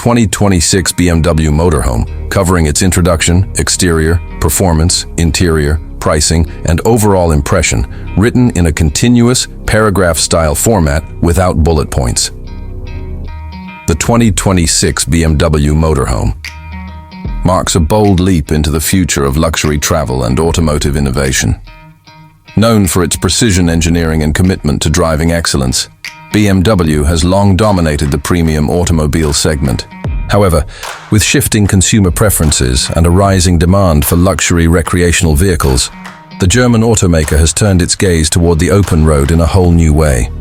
2026 BMW Motorhome, covering its introduction, exterior, performance, interior, pricing, and overall impression, written in a continuous, paragraph-style format without bullet points. The 2026 BMW Motorhome marks a bold leap into the future of luxury travel and automotive innovation. Known for its precision engineering and commitment to driving excellence, BMW has long dominated the premium automobile segment. However, with shifting consumer preferences and a rising demand for luxury recreational vehicles, the German automaker has turned its gaze toward the open road in a whole new way.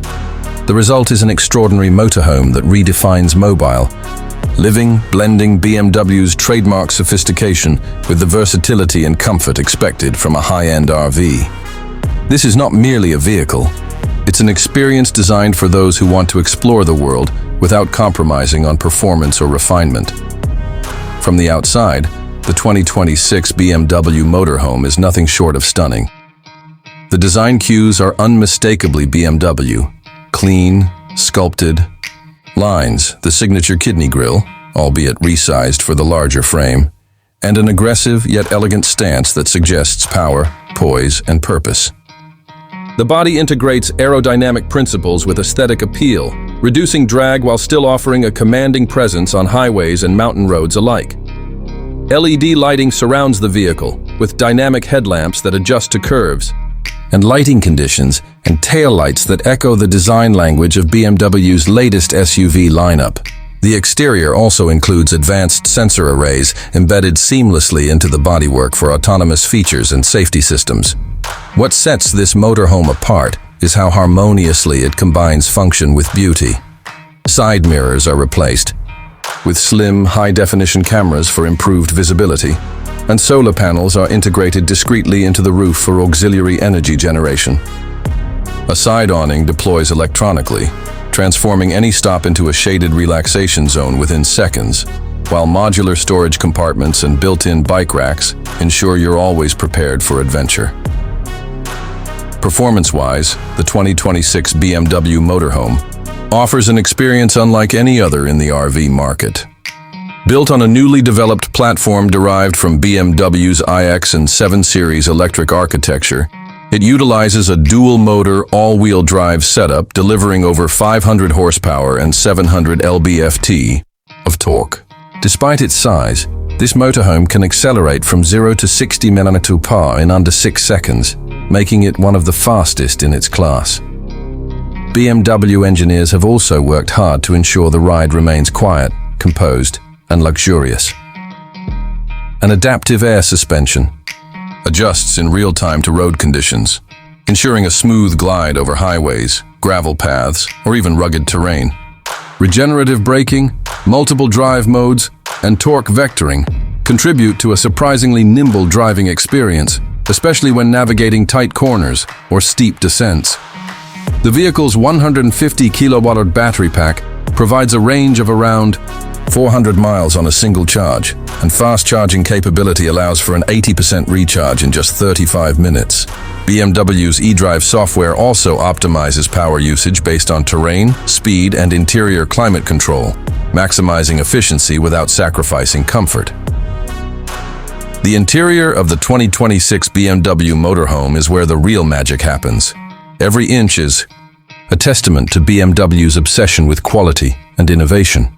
The result is an extraordinary motorhome that redefines mobile, living, blending BMW's trademark sophistication with the versatility and comfort expected from a high-end RV. This is not merely a vehicle. It's an experience designed for those who want to explore the world without compromising on performance or refinement. From the outside, the 2026 BMW Motorhome is nothing short of stunning. The design cues are unmistakably BMW. Clean, sculpted lines, the signature kidney grille, albeit resized for the larger frame, and an aggressive yet elegant stance that suggests power, poise, and purpose. The body integrates aerodynamic principles with aesthetic appeal, reducing drag while still offering a commanding presence on highways and mountain roads alike. LED lighting surrounds the vehicle, with dynamic headlamps that adjust to curves, and lighting conditions and taillights that echo the design language of BMW's latest SUV lineup. The exterior also includes advanced sensor arrays embedded seamlessly into the bodywork for autonomous features and safety systems. What sets this motorhome apart is how harmoniously it combines function with beauty. Side mirrors are replaced, with slim, high-definition cameras for improved visibility, and solar panels are integrated discreetly into the roof for auxiliary energy generation. A side awning deploys electronically, transforming any stop into a shaded relaxation zone within seconds, while modular storage compartments and built-in bike racks ensure you're always prepared for adventure. Performance-wise, the 2026 BMW Motorhome offers an experience unlike any other in the RV market. Built on a newly developed platform derived from BMW's iX and 7 Series electric architecture, it utilizes a dual-motor, all-wheel drive setup delivering over 500 horsepower and 700 lb-ft of torque. Despite its size, this motorhome can accelerate from 0 to 60 mph in under 6 seconds, making it one of the fastest in its class. BMW engineers have also worked hard to ensure the ride remains quiet, composed, and luxurious. An adaptive air suspension adjusts in real time to road conditions, ensuring a smooth glide over highways, gravel paths, or even rugged terrain. Regenerative braking, multiple drive modes, and torque vectoring contribute to a surprisingly nimble driving experience, especially when navigating tight corners or steep descents. The vehicle's 150 kWh battery pack provides a range of around 400 miles on a single charge, and fast charging capability allows for an 80% recharge in just 35 minutes. BMW's eDrive software also optimizes power usage based on terrain, speed, and interior climate control, maximizing efficiency without sacrificing comfort. The interior of the 2026 BMW Motorhome is where the real magic happens. Every inch is a testament to BMW's obsession with quality and innovation.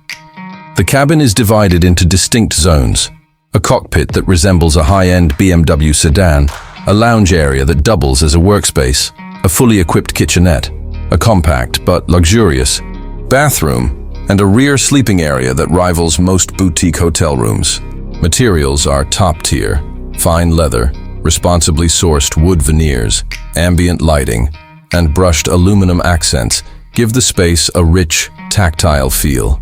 The cabin is divided into distinct zones: a cockpit that resembles a high-end BMW sedan, a lounge area that doubles as a workspace, a fully equipped kitchenette, a compact but luxurious bathroom, and a rear sleeping area that rivals most boutique hotel rooms. Materials are top-tier: fine leather, responsibly sourced wood veneers, ambient lighting, and brushed aluminum accents give the space a rich, tactile feel.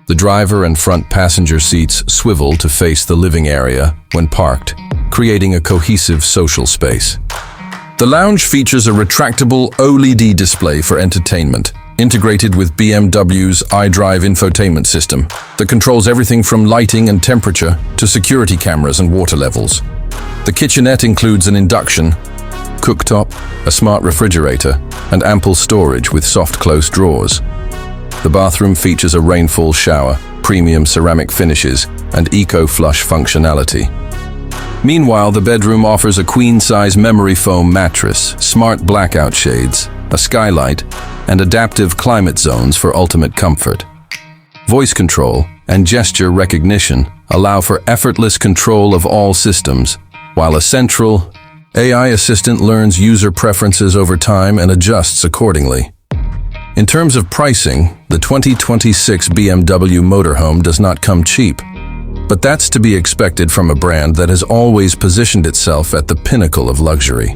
The driver and front passenger seats swivel to face the living area when parked, creating a cohesive social space. The lounge features a retractable OLED display for entertainment, integrated with BMW's iDrive infotainment system that controls everything from lighting and temperature to security cameras and water levels. The kitchenette includes an induction cooktop, a smart refrigerator, and ample storage with soft close drawers. The bathroom features a rainfall shower, premium ceramic finishes and eco-flush functionality. Meanwhile, the bedroom offers a queen-size memory foam mattress, smart blackout shades, a skylight, and adaptive climate zones for ultimate comfort. Voice control and gesture recognition allow for effortless control of all systems, while a central AI assistant learns user preferences over time and adjusts accordingly. In terms of pricing, the 2026 BMW Motorhome does not come cheap, but that's to be expected from a brand that has always positioned itself at the pinnacle of luxury.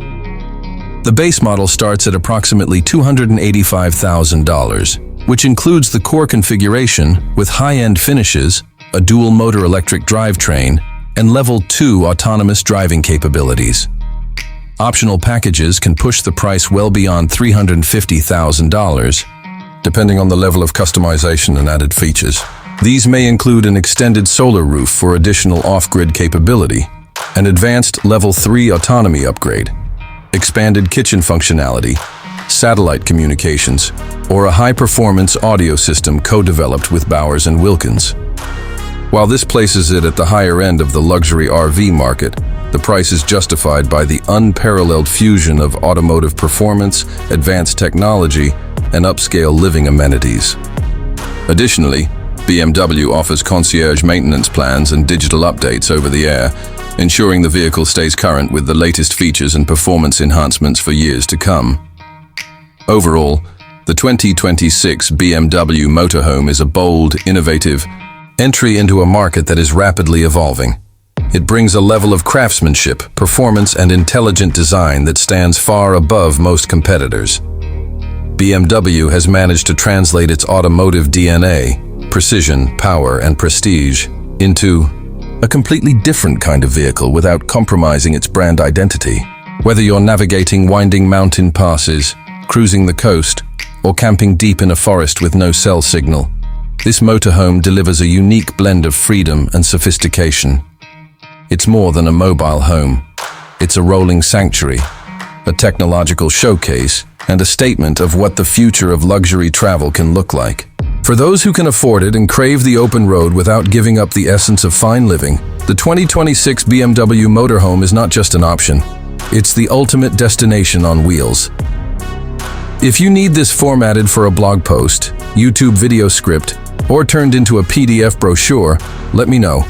The base model starts at approximately $285,000, which includes the core configuration with high-end finishes, a dual-motor electric drivetrain, and Level 2 autonomous driving capabilities. Optional packages can push the price well beyond $350,000, depending on the level of customization and added features. These may include an extended solar roof for additional off-grid capability, an advanced Level 3 autonomy upgrade, expanded kitchen functionality, satellite communications, or a high-performance audio system co-developed with Bowers & Wilkins. While this places it at the higher end of the luxury RV market, the price is justified by the unparalleled fusion of automotive performance, advanced technology, and upscale living amenities. Additionally, BMW offers concierge maintenance plans and digital updates over the air, ensuring the vehicle stays current with the latest features and performance enhancements for years to come. Overall, the 2026 BMW Motorhome is a bold, innovative entry into a market that is rapidly evolving. It brings a level of craftsmanship, performance, and intelligent design that stands far above most competitors. BMW has managed to translate its automotive DNA, precision, power, and prestige, into a completely different kind of vehicle without compromising its brand identity. Whether you're navigating winding mountain passes, cruising the coast, or camping deep in a forest with no cell signal, this motorhome delivers a unique blend of freedom and sophistication. It's more than a mobile home. It's a rolling sanctuary, a technological showcase, and a statement of what the future of luxury travel can look like. For those who can afford it and crave the open road without giving up the essence of fine living, the 2026 BMW Motorhome is not just an option. It's the ultimate destination on wheels. If you need this formatted for a blog post, YouTube video script, or turned into a PDF brochure, let me know.